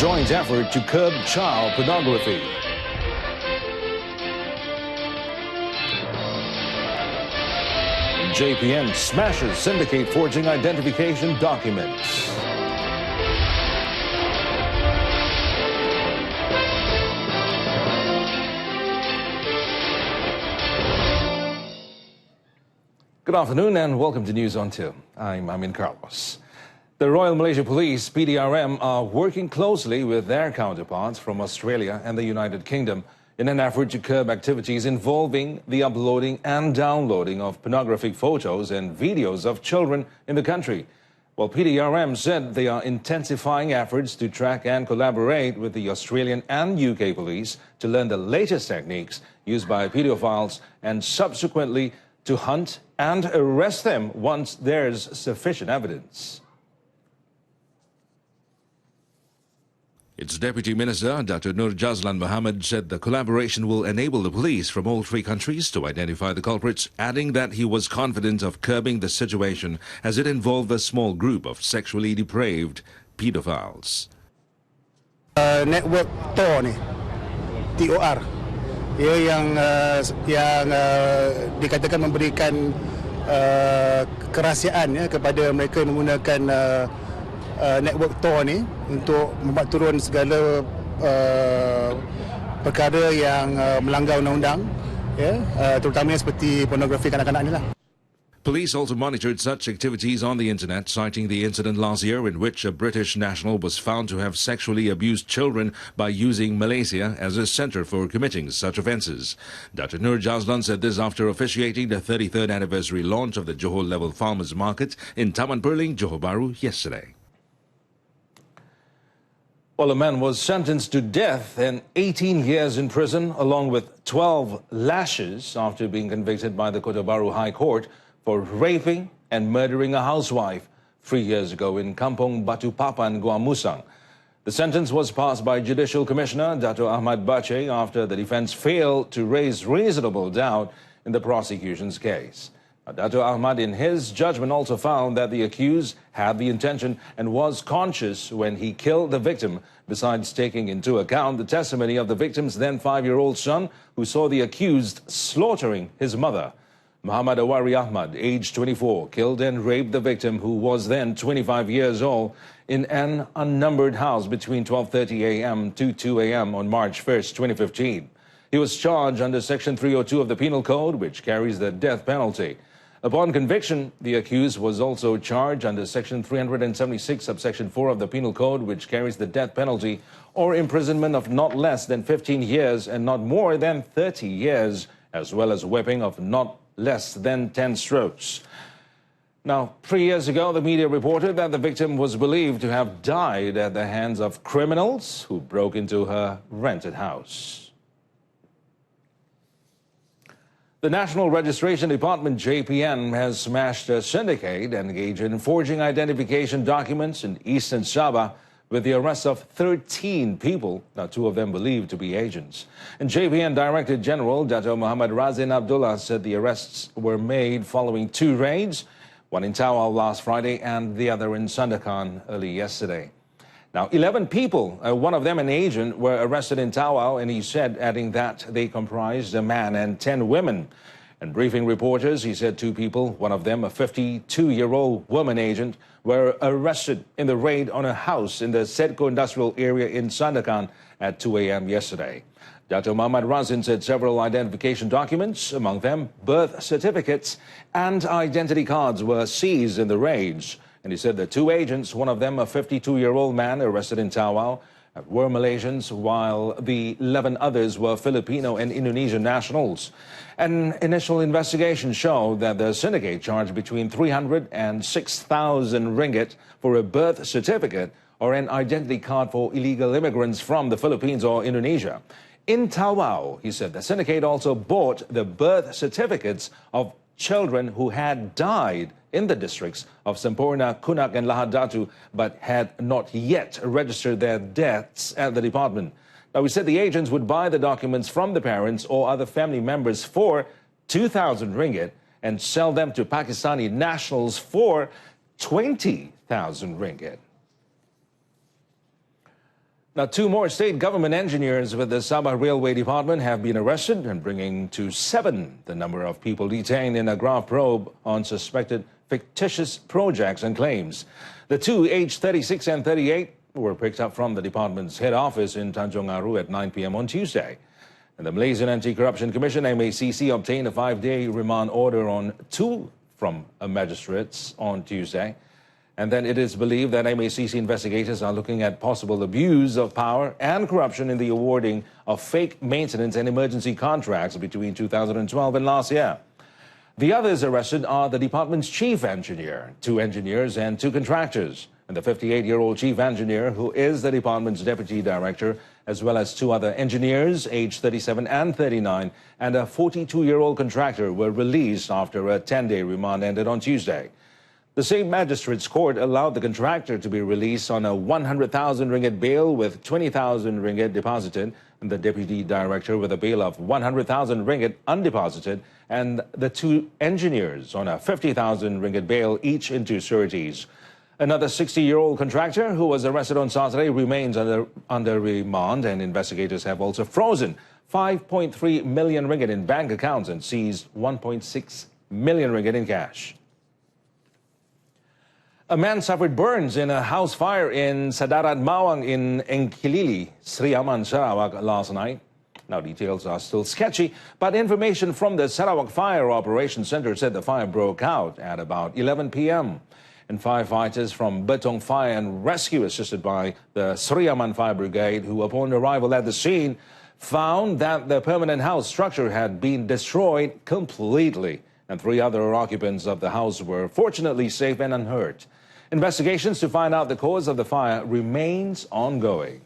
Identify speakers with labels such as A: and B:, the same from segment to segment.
A: joint effort to curb child pornography. JPN smashes syndicate forging identification documents. Good afternoon and welcome to News on 2. I'm AMIN Carlos. The Royal Malaysia Police, PDRM, are working closely with their counterparts from Australia and the United Kingdom in an effort to curb activities involving the uploading and downloading of pornographic photos and videos of children in the country. Well, PDRM said they are intensifying efforts to track and collaborate with the Australian and UK police to learn the latest techniques used by pedophiles and subsequently to hunt and arrest them once there's sufficient evidence.
B: Its Deputy Minister, Dr. Nur Jazlan Mohammed, said the collaboration will enable the police from all three countries to identify the culprits, adding that he was confident of curbing the situation as it involved a small group of sexually depraved pedophiles.
C: Network TOR ni, TOR, yang dikatakan memberikan kerahsiaan kepada mereka yang menggunakan network TOR ni untuk membuat turun segala perkara yang melanggar undang-undang, terutamanya seperti pornografi kanak-kanak ni lah.
B: Police also monitored such activities on the internet, citing the incident last year in which a British national was found to have sexually abused children by using Malaysia as a centre for committing such offences. Dr. Nur Jazlan said this after officiating the 33rd anniversary launch of the Johor Level Farmers Market in Taman Perling, Johor Bahru yesterday.
A: Well, a man was sentenced to death and 18 years in prison, along with 12 lashes after being convicted by the Kota Bharu High Court for raping and murdering a housewife 3 years ago in Kampung Batu Papan, Gua Musang. The sentence was passed by Judicial Commissioner Dato' Ahmad Bache after the defence failed to raise reasonable doubt in the prosecution's case. Dato' Ahmad, in his judgment, also found that the accused had the intention and was conscious when he killed the victim, besides taking into account the testimony of the victim's then 5-year-old son, who saw the accused slaughtering his mother. Muhammad Awari Ahmad, aged 24, killed and raped the victim, who was then 25 years old, in an unnumbered house between 12:30 a.m. to 2 a.m. on March 1st, 2015. He was charged under Section 302 of the Penal Code, which carries the death penalty. Upon conviction, the accused was also charged under Section 376, subsection 4 of the Penal Code, which carries the death penalty or imprisonment of not less than 15 years and not more than 30 years, as well as whipping of not less than 10 strokes. Now, 3 years ago, the media reported that the victim was believed to have died at the hands of criminals who broke into her rented house. The National Registration Department, JPN, has smashed a syndicate engaged in forging identification documents in eastern Sabah with the arrest of 13 people, now 2 of them believed to be agents. And JPN Director General Dato' Muhammad Razin Abdullah said the arrests were made following 2 raids, one in Tawau last Friday and the other in Sandakan early yesterday. Now, 11 people, one of them an agent, were arrested in Tawau, and he said, adding that they comprised a man and 10 women. And briefing reporters, he said 2 people, one of them a 52-year-old woman agent, were arrested in the raid on a house in the Sedco industrial area in Sandakan at 2 a.m. yesterday. Dato' Muhammad Razin said several identification documents, among them birth certificates and identity cards, were seized in the raids. And he said the 2 agents, one of them a 52-year-old man arrested in Tawau, were Malaysians, while the 11 others were Filipino and Indonesian nationals. An initial investigation showed that the syndicate charged between 300 and 6,000 ringgit for a birth certificate or an identity card for illegal immigrants from the Philippines or Indonesia. In Tawau, he said the syndicate also bought the birth certificates of children who had died in the districts of Semporna, Kunak and Lahad Datu, but had not yet registered their deaths at the department. Now, we said the agents would buy the documents from the parents or other family members for 2,000 ringgit and sell them to Pakistani nationals for 20,000 ringgit. Now, 2 more state government engineers with the Sabah Railway Department have been arrested and bringing to 7 the number of people detained in a graft probe on suspected fictitious projects and claims. The 2, aged 36 and 38, were picked up from the department's head office in Tanjung Aru at 9 p.m. on Tuesday. And the Malaysian Anti-Corruption Commission, MACC, obtained a 5-day remand order on 2 from magistrates on Tuesday. And then it is believed that MACC investigators are looking at possible abuse of power and corruption in the awarding of fake maintenance and emergency contracts between 2012 and last year. The others arrested are the department's chief engineer, 2 engineers and 2 contractors, and the 58-year-old chief engineer, who is the department's deputy director, as well as 2 other engineers, aged 37 and 39, and a 42-year-old contractor were released after a 10-day remand ended on Tuesday. The same magistrate's court allowed the contractor to be released on a 100,000 ringgit bail with 20,000 ringgit deposited, and the deputy director with a bail of 100,000 ringgit undeposited, and the 2 engineers on a 50,000 ringgit bail, each in 2 sureties. Another 60-year-old contractor who was arrested on Saturday remains under remand, and investigators have also frozen 5.3 million ringgit in bank accounts and seized 1.6 million ringgit in cash. A man suffered burns in a house fire in Sadarat Mawang in Engkilili, Sri Aman, Sarawak last night. Now, details are still sketchy, but information from the Sarawak Fire Operations Center said the fire broke out at about 11 p.m. And firefighters from Betong Fire and Rescue, assisted by the Sri Aman Fire Brigade, who upon arrival at the scene, found that the permanent house structure had been destroyed completely, and 3 other occupants of the house were fortunately safe and unhurt. Investigations to find out the cause of the fire remains ongoing.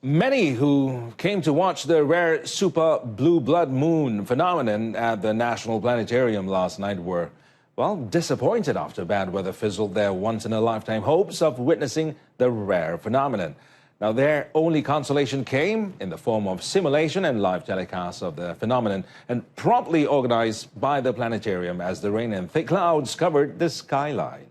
A: Many who came to watch the rare super blue blood moon phenomenon at the National Planetarium last night were, well, disappointed after bad weather fizzled their once-in-a-lifetime hopes of witnessing the rare phenomenon. Now, their only consolation came in the form of simulation and live telecasts of the phenomenon, and promptly organized by the planetarium as the rain and thick clouds covered the skyline.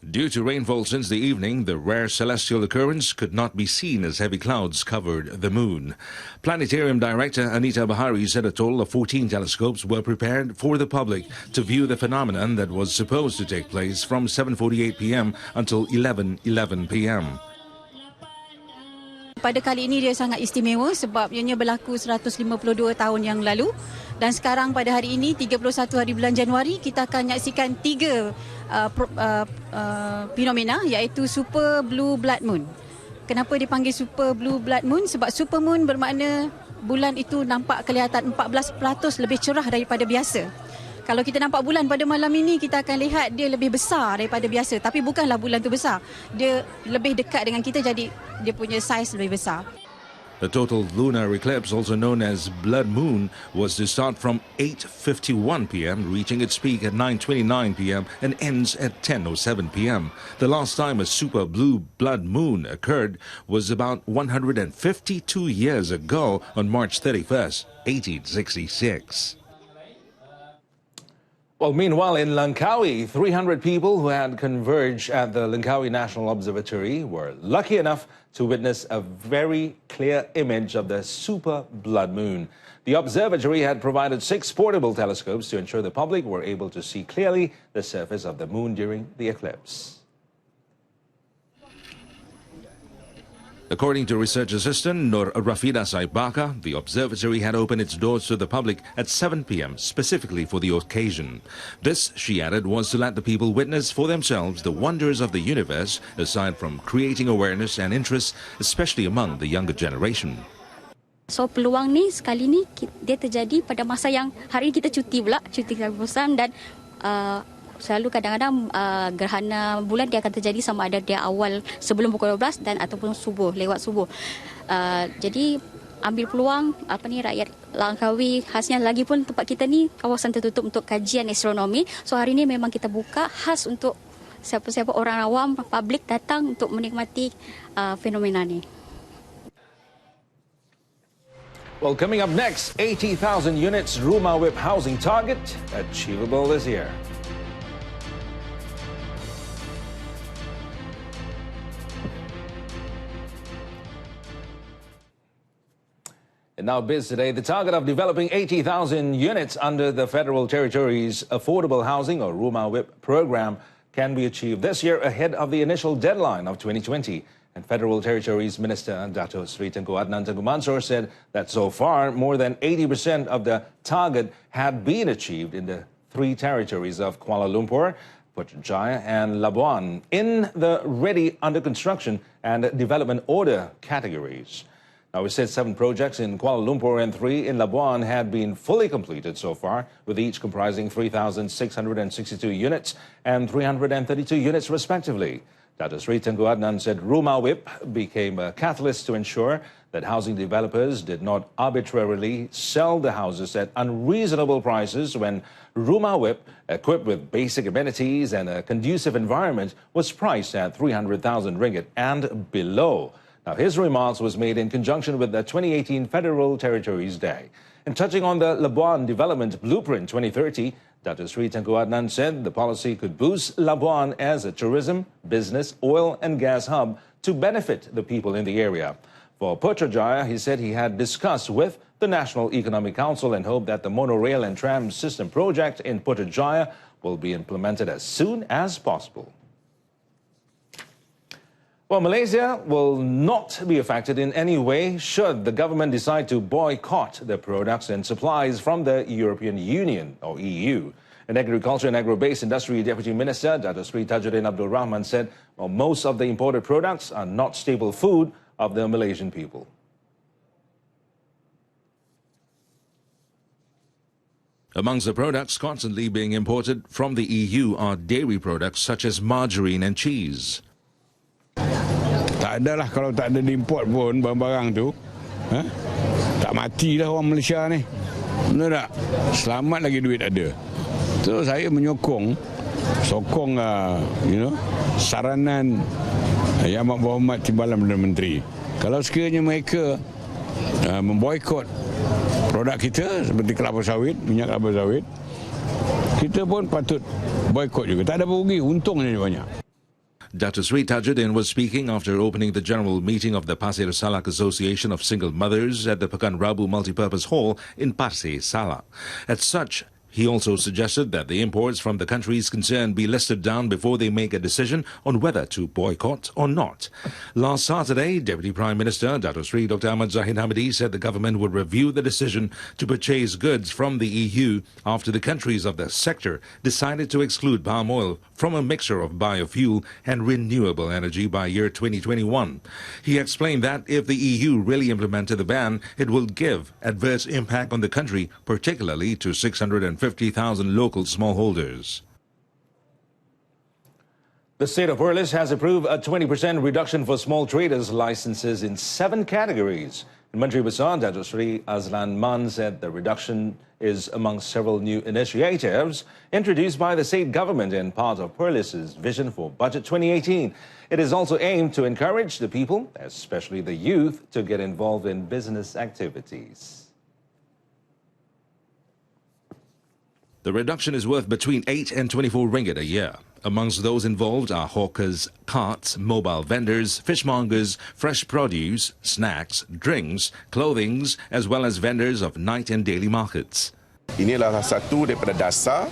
B: Due to rainfall since the evening, the rare celestial occurrence could not be seen as heavy clouds covered the moon. Planetarium Director Anita Bahari said a total of 14 telescopes were prepared for the public to view the phenomenon that was supposed to take place from 7:48 p.m. until 11:11 p.m.
D: Pada kali ini dia sangat istimewa sebab ianya berlaku 152 tahun yang lalu, dan sekarang pada hari ini 31 hari bulan Januari kita akan menyaksikan 3 fenomena, iaitu super blue blood moon. Kenapa dipanggil super blue blood moon? Sebab super moon bermakna bulan itu nampak kelihatan 14% lebih cerah daripada biasa. Kalau kita nampak bulan pada malam ini, kita akan lihat dia lebih besar daripada biasa. Tapi bukanlah bulan tu besar. Dia lebih dekat dengan kita, jadi dia punya saiz lebih besar.
B: The total lunar eclipse, also known as blood moon, was to start from 8:51 p.m., reaching its peak at 9:29 p.m. and ends at 10:07 p.m. The last time a super blue blood moon occurred was about 152 years ago on March 31st, 1866.
A: Well, meanwhile, in Langkawi, 300 people who had converged at the Langkawi National Observatory were lucky enough to witness a very clear image of the super blood moon. The observatory had provided 6 portable telescopes to ensure the public were able to see clearly the surface of the moon during the eclipse.
B: According to research assistant Nur Rafida Saibaka, the observatory had opened its doors to the public at 7 p.m. specifically for the occasion. This, she added, was to let the people witness for themselves the wonders of the universe, aside from creating awareness and interest, especially among the younger generation.
E: So peluang ni sekali ni dia terjadi pada masa yang hari ini kita cuti pula, cuti bosan, dan selalu kadang-kadang gerhana bulan dia akan terjadi sama ada dia awal sebelum pukul 12 dan ataupun subuh, lewat subuh. Jadi ambil peluang rakyat Langkawi, khasnya lagi pun tempat kita ni kawasan tertutup untuk kajian astronomi. So hari ini memang kita buka khas untuk siapa-siapa orang awam, publik datang untuk menikmati fenomena ni.
A: Well, coming up next, 80,000 units Rumah Whip housing target achievable this year. Now, Biz today, the target of developing 80,000 units under the Federal Territory's Affordable Housing or Rumah WIP program can be achieved this year ahead of the initial deadline of 2020. And Federal Territories Minister Dato Sri Tengku Adnan Tengku Mansor said that so far more than 80% of the target had been achieved in the three territories of Kuala Lumpur, Putrajaya and Labuan in the ready, under construction and development order categories. Now, we said 7 projects in Kuala Lumpur and 3 in Labuan had been fully completed so far, with each comprising 3,662 units and 332 units respectively. Dato Sri Tengku Adnan said Rumah WIP became a catalyst to ensure that housing developers did not arbitrarily sell the houses at unreasonable prices when Rumah WIP, equipped with basic amenities and a conducive environment, was priced at 300,000 ringgit and below. Now, his remarks was made in conjunction with the 2018 Federal Territories Day. And touching on the Labuan Development Blueprint 2030, Dato Sri Tengku Adnan said the policy could boost Labuan as a tourism, business, oil and gas hub to benefit the people in the area. For Putrajaya, he said he had discussed with the National Economic Council and hoped that the monorail and tram system project in Putrajaya will be implemented as soon as possible. Well, Malaysia will not be affected in any way should the government decide to boycott the products and supplies from the European Union, or EU. An Agriculture and Agro-Based Industry Deputy Minister, Dato Sri Tajuddin Abdul Rahman, said well, most of the imported products are not staple food of the Malaysian people.
B: Amongst the products constantly being imported from the EU are dairy products such as margarine and cheese.
F: Tak ada lah kalau tak ada diimport pun barang-barang tu. Tak mati dah orang Malaysia ni. Benar tak? Selamat lagi duit ada. So saya menyokong saranan Yang Amat Berhormat Timbalan Perdana Menteri. Kalau sekiranya mereka memboikot produk kita seperti kelapa sawit, minyak kelapa sawit, kita pun patut boikot juga. Tak ada rugi, untungnya banyak.
B: Dato Sri Tajuddin was speaking after opening the general meeting of the Pasir Salak Association of Single Mothers at the Pekan Rabu Multipurpose Hall in Pasir Salak. As such, he also suggested that the imports from the countries concerned be listed down before they make a decision on whether to boycott or not. Last Saturday, Deputy Prime Minister Dato Sri Dr. Ahmad Zahid Hamidi said the government would review the decision to purchase goods from the EU after the countries of the sector decided to exclude palm oil from a mixture of biofuel and renewable energy by year 2021. He explained that if the EU really implemented the ban, it will give adverse impact on the country, particularly to 650,000 local smallholders.
A: The state of Perlis has approved a 20% reduction for small traders' licenses in 7 categories. Menteri Besar Dato Sri Azlan Man said the reduction is among several new initiatives introduced by the state government and part of Perlis's vision for Budget 2018. It is also aimed to encourage the people, especially the youth, to get involved in business activities.
B: The reduction is worth between 8 and 24 ringgit a year. Amongst those involved are hawkers, carts, mobile vendors, fishmongers, fresh produce, snacks, drinks, clothing, as well as vendors of night and daily markets.
G: Inilah salah satu daripada dasar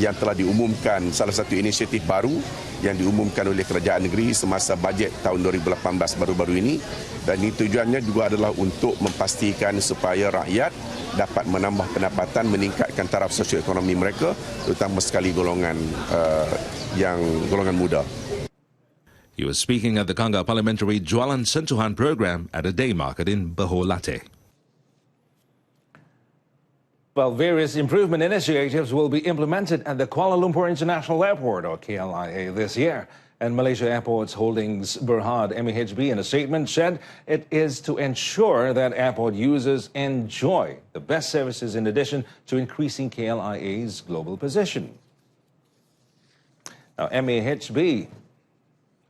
G: yang telah diumumkan, salah satu inisiatif baru yang diumumkan oleh Kerajaan Negeri semasa bajet tahun 2018 baru-baru ini, dan ini tujuannya juga adalah untuk memastikan supaya rakyat dapat menambah pendapatan, meningkatkan taraf sosioekonomi mereka, terutama sekali golongan muda.
B: He was speaking at the Kanga Parliamentary Jualan Sentuhan program at a day market in Bahor Late.
A: Well, various improvement initiatives will be implemented at the Kuala Lumpur International Airport, or KLIA, this year. And Malaysia Airports Holdings Berhad MAHB in a statement said it is to ensure that airport users enjoy the best services in addition to increasing KLIA's global position. Now, MAHB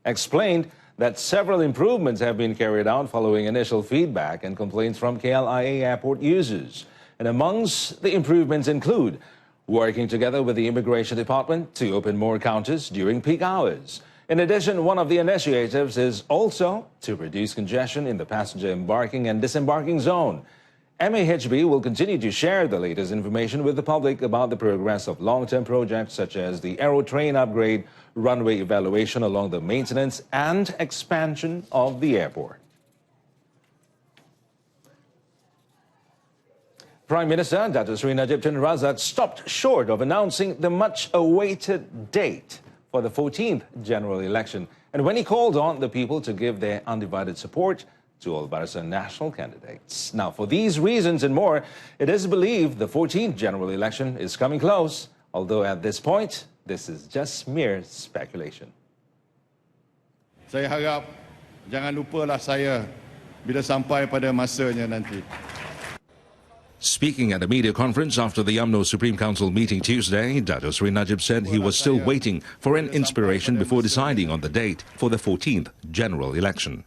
A: explained that several improvements have been carried out following initial feedback and complaints from KLIA airport users. And amongst the improvements include working together with the Immigration Department to open more counters during peak hours. In addition, one of the initiatives is also to reduce congestion in the passenger embarking and disembarking zone. MAHB will continue to share the latest information with the public about the progress of long-term projects such as the aero train upgrade, runway evaluation along the maintenance and expansion of the airport. Prime Minister Dato' Sri Najib Tun Razak stopped short of announcing the much-awaited date for the 14th general election, and when he called on the people to give their undivided support to all Barisan national candidates. Now, for these reasons and more, it is believed the 14th general election is coming close, although at this point, this is just mere speculation.
H: Saya harap jangan lupalah saya bila sampai pada masanya nanti.
B: Speaking at a media conference after the UMNO Supreme Council meeting Tuesday, Dato' Sri Najib said he was still waiting for an inspiration before deciding on the date for the 14th general election.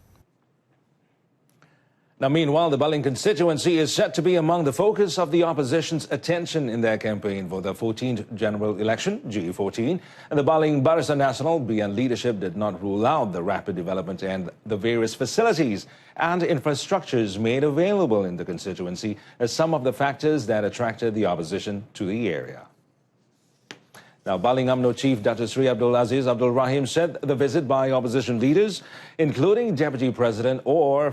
A: Now, meanwhile, the Baling constituency is set to be among the focus of the opposition's attention in their campaign for the 14th general election, GE14. And the Baling Barisan Nasional BN leadership did not rule out the rapid development and the various facilities and infrastructures made available in the constituency as some of the factors that attracted the opposition to the area. Now, Baling UMNO Chief Dato' Sri Abdul Aziz Abdul Rahim said the visit by opposition leaders, including Deputy President or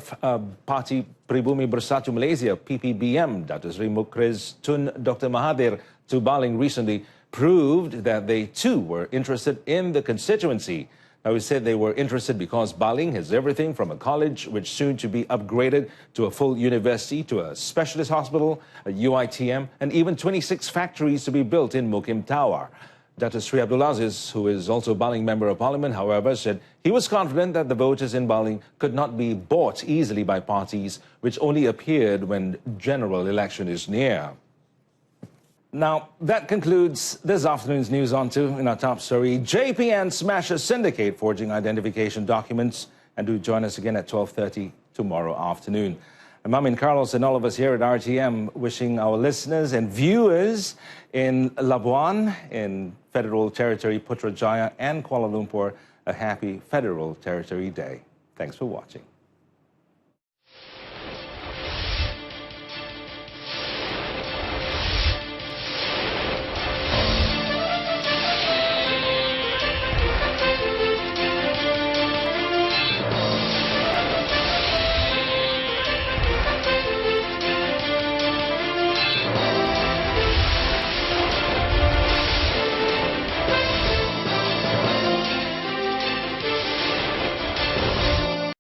A: Parti Pribumi Bersatu Malaysia, PPBM, Dato' Sri Mukriz Tun Dr. Mahathir, to Baling recently, proved that they too were interested in the constituency. Now, he said they were interested because Baling has everything from a college, which soon to be upgraded to a full university, to a specialist hospital, a UITM, and even 26 factories to be built in Mukim Tower. Dato' Sri Abdul Aziz, who is also Baling Member of Parliament, however, said he was confident that the voters in Baling could not be bought easily by parties which only appeared when general election is near. Now, that concludes this afternoon's news. On to in our top story. JPN smashes syndicate forging identification documents. And do join us again at 12:30 tomorrow afternoon. I'm AMIN Carlos and all of us here at RTM wishing our listeners and viewers in Labuan, in Federal Territory Putrajaya and Kuala Lumpur a happy Federal Territory Day. Thanks for watching.